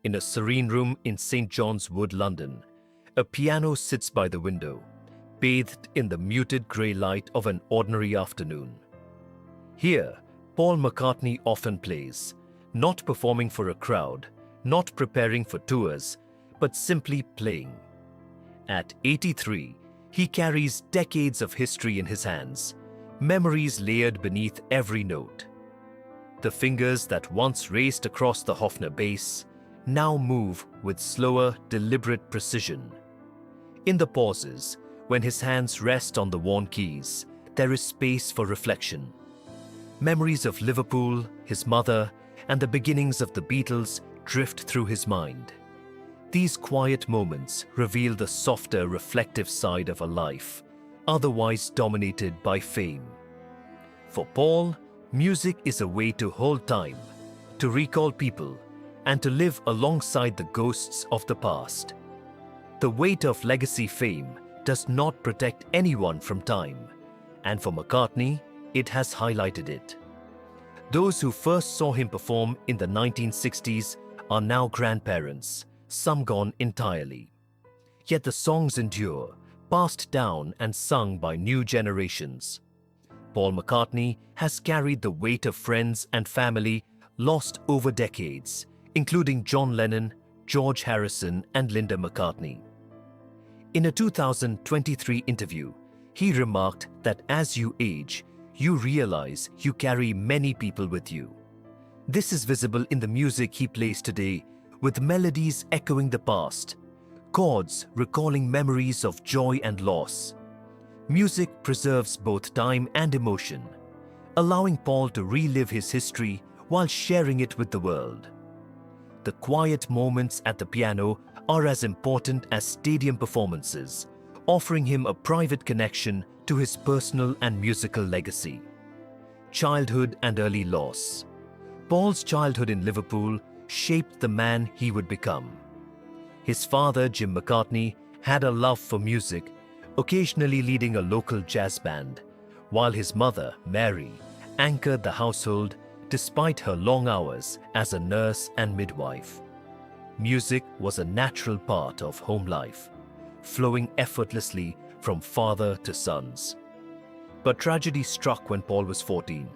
In a serene room in St. John's Wood, London, a piano sits by the window, bathed in the muted grey light of an ordinary afternoon. Here, Paul McCartney often plays, not performing for a crowd, not preparing for tours, but simply playing. At 83, he carries decades of history in his hands, memories layered beneath every note. The fingers that once raced across the Hofner bass now move with slower, deliberate precision. In the pauses, when his hands rest on the worn keys, there is space for reflection. Memories of Liverpool, his mother, and the beginnings of the Beatles drift through his mind. These quiet moments reveal the softer, reflective side of a life, otherwise dominated by fame. For Paul, music is a way to hold time, to recall people, and to live alongside the ghosts of the past. The weight of legacy fame does not protect anyone from time, and for McCartney, it has highlighted it. Those who first saw him perform in the 1960s are now grandparents, some gone entirely. Yet the songs endure, passed down and sung by new generations. Paul McCartney has carried the weight of friends and family lost over decades, including John Lennon, George Harrison, and Linda McCartney. In a 2023 interview, he remarked that as you age, you realize you carry many people with you. This is visible in the music he plays today, with melodies echoing the past, chords recalling memories of joy and loss. Music preserves both time and emotion, allowing Paul to relive his history while sharing it with the world. The quiet moments at the piano are as important as stadium performances, offering him a private connection to his personal and musical legacy. Childhood and early loss. Paul's childhood in Liverpool shaped the man he would become. His father, Jim McCartney, had a love for music, occasionally leading a local jazz band, while his mother, Mary, anchored the household despite her long hours as a nurse and midwife. Music was a natural part of home life, flowing effortlessly from father to sons. But tragedy struck when Paul was 14.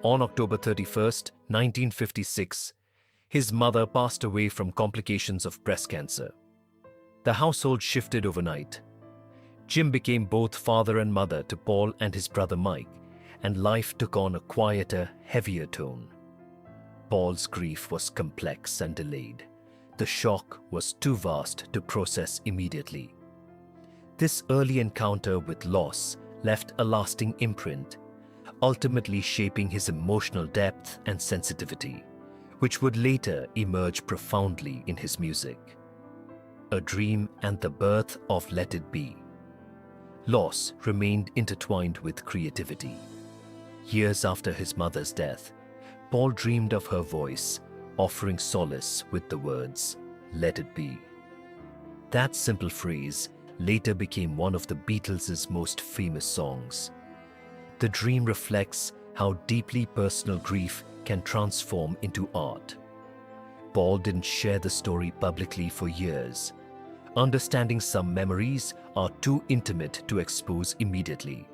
On October 31st, 1956, his mother passed away from complications of breast cancer. The household shifted overnight. Jim became both father and mother to Paul and his brother Mike, and life took on a quieter, heavier tone. Paul's grief was complex and delayed. The shock was too vast to process immediately. This early encounter with loss left a lasting imprint, ultimately shaping his emotional depth and sensitivity, which would later emerge profoundly in his music. A Dream and the birth of Let It Be. Loss remained intertwined with creativity. Years after his mother's death, Paul dreamed of her voice, offering solace with the words, "Let it be." That simple phrase later became one of the Beatles' most famous songs. The dream reflects how deeply personal grief can transform into art. Paul didn't share the story publicly for years. Understanding some memories are too intimate to expose immediately.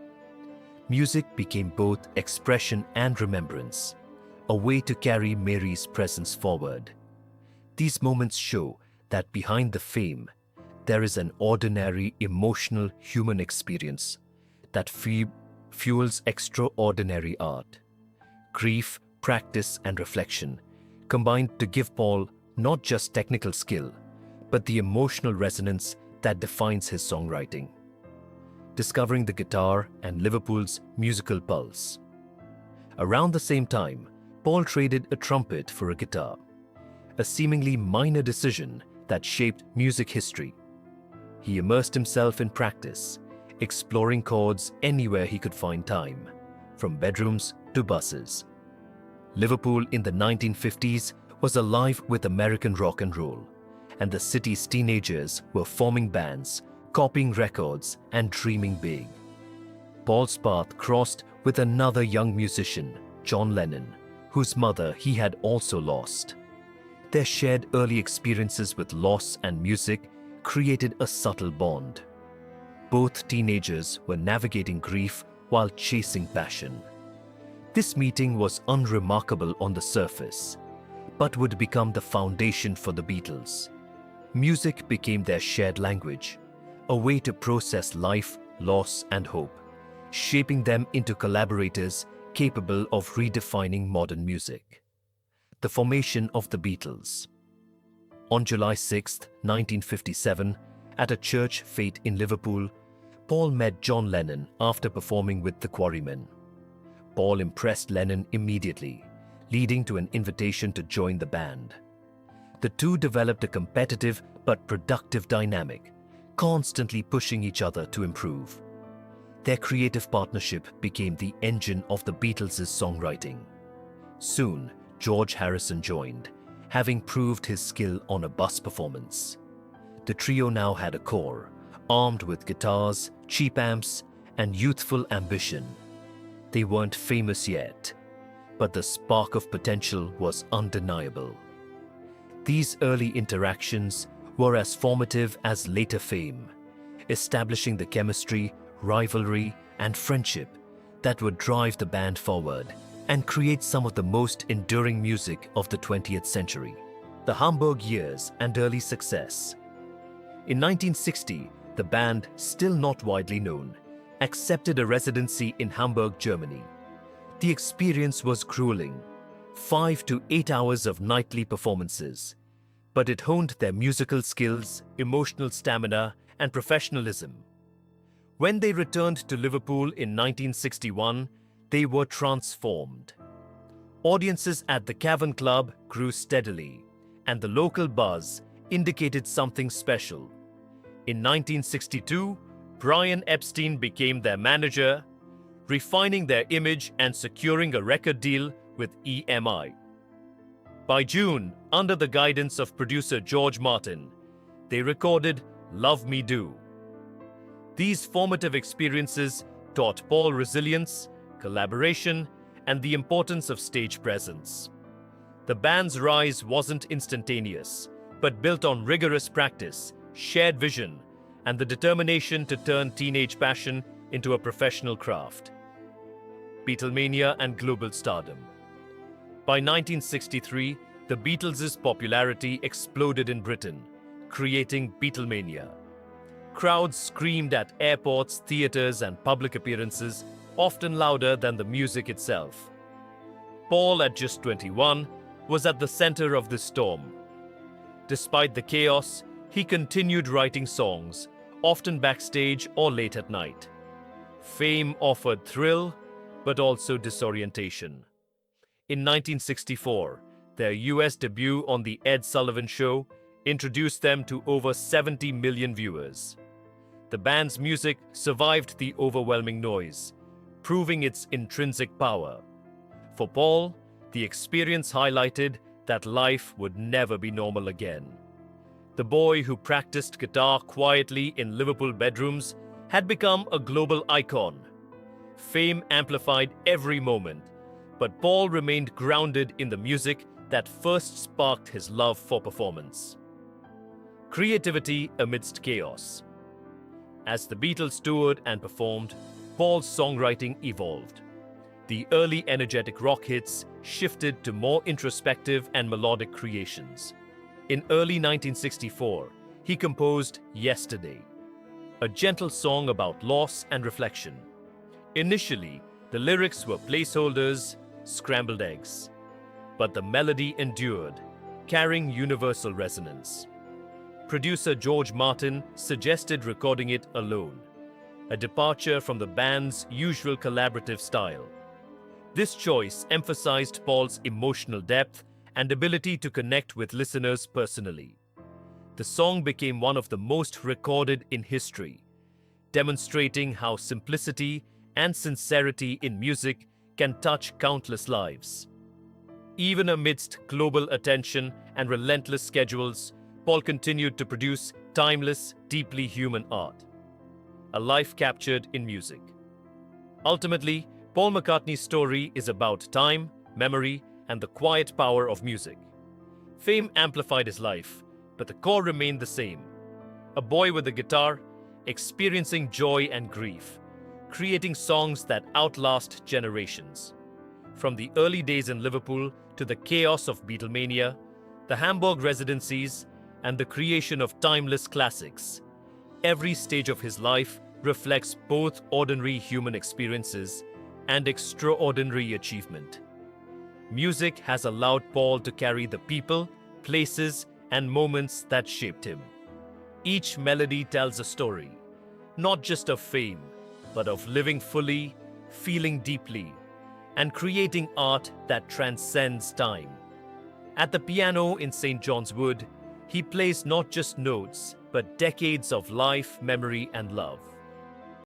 Music became both expression and remembrance, a way to carry Mary's presence forward. These moments show that behind the fame, there is an ordinary, emotional human experience that fuels extraordinary art. Grief, practice, and reflection combined to give Paul not just technical skill, but the emotional resonance that defines his songwriting. Discovering the guitar and Liverpool's musical pulse. Around the same time, Paul traded a trumpet for a guitar, a seemingly minor decision that shaped music history. He immersed himself in practice, exploring chords anywhere he could find time, from bedrooms to buses. Liverpool in the 1950s was alive with American rock and roll, and the city's teenagers were forming bands, copying records, and dreaming big. Paul's path crossed with another young musician, John Lennon, whose mother he had also lost. Their shared early experiences with loss and music created a subtle bond. Both teenagers were navigating grief while chasing passion. This meeting was unremarkable on the surface, but would become the foundation for the Beatles. Music became their shared language, a way to process life, loss, and hope, shaping them into collaborators capable of redefining modern music. The formation of the Beatles. On July 6, 1957, at a church fete in Liverpool, Paul met John Lennon after performing with the Quarrymen. Paul impressed Lennon immediately, leading to an invitation to join the band. The two developed a competitive but productive dynamic, constantly pushing each other to improve. Their creative partnership became the engine of the Beatles' songwriting. Soon, George Harrison joined, having proved his skill on a bus performance. The trio now had a core, armed with guitars, cheap amps, and youthful ambition. They weren't famous yet, but the spark of potential was undeniable. These early interactions were as formative as later fame, establishing the chemistry, rivalry, and friendship that would drive the band forward and create some of the most enduring music of the 20th century. The Hamburg years and early success. In 1960, the band, still not widely known, accepted a residency in Hamburg, Germany. The experience was grueling, 5 to 8 hours of nightly performances, but it honed their musical skills, emotional stamina, and professionalism. When they returned to Liverpool in 1961, they were transformed. Audiences at the Cavern Club grew steadily, and the local buzz indicated something special. In 1962, Brian Epstein became their manager, refining their image and securing a record deal with EMI. By June, under the guidance of producer George Martin, they recorded Love Me Do. These formative experiences taught Paul resilience, collaboration, and the importance of stage presence. The band's rise wasn't instantaneous, but built on rigorous practice, shared vision, and the determination to turn teenage passion into a professional craft. Beatlemania and global stardom. By 1963, the Beatles' popularity exploded in Britain, creating Beatlemania. Crowds screamed at airports, theaters, and public appearances, often louder than the music itself. Paul, at just 21, was at the center of this storm. Despite the chaos, he continued writing songs, often backstage or late at night. Fame offered thrill, but also disorientation. In 1964, their US debut on The Ed Sullivan Show introduced them to over 70 million viewers. The band's music survived the overwhelming noise, proving its intrinsic power. For Paul, the experience highlighted that life would never be normal again. The boy who practiced guitar quietly in Liverpool bedrooms had become a global icon. Fame amplified every moment, but Paul remained grounded in the music that first sparked his love for performance. Creativity amidst chaos. As the Beatles toured and performed, Paul's songwriting evolved. The early energetic rock hits shifted to more introspective and melodic creations. In early 1964, he composed Yesterday, a gentle song about loss and reflection. Initially, the lyrics were placeholders, scrambled eggs, but the melody endured, carrying universal resonance. Producer George Martin suggested recording it alone, a departure from the band's usual collaborative style. This choice emphasized Paul's emotional depth and ability to connect with listeners personally. The song became one of the most recorded in history, demonstrating how simplicity and sincerity in music can touch countless lives. Even amidst global attention and relentless schedules, Paul continued to produce timeless, deeply human art, a life captured in music. Ultimately, Paul McCartney's story is about time, memory, and the quiet power of music. Fame amplified his life, but the core remained the same. A boy with a guitar, experiencing joy and grief, creating songs that outlast generations. From the early days in Liverpool to the chaos of Beatlemania, the Hamburg residencies, and the creation of timeless classics, every stage of his life reflects both ordinary human experiences and extraordinary achievement. Music has allowed Paul to carry the people, places, and moments that shaped him. Each melody tells a story, not just of fame, but of living fully, feeling deeply, and creating art that transcends time. At the piano in St. John's Wood, he plays not just notes, but decades of life, memory, and love.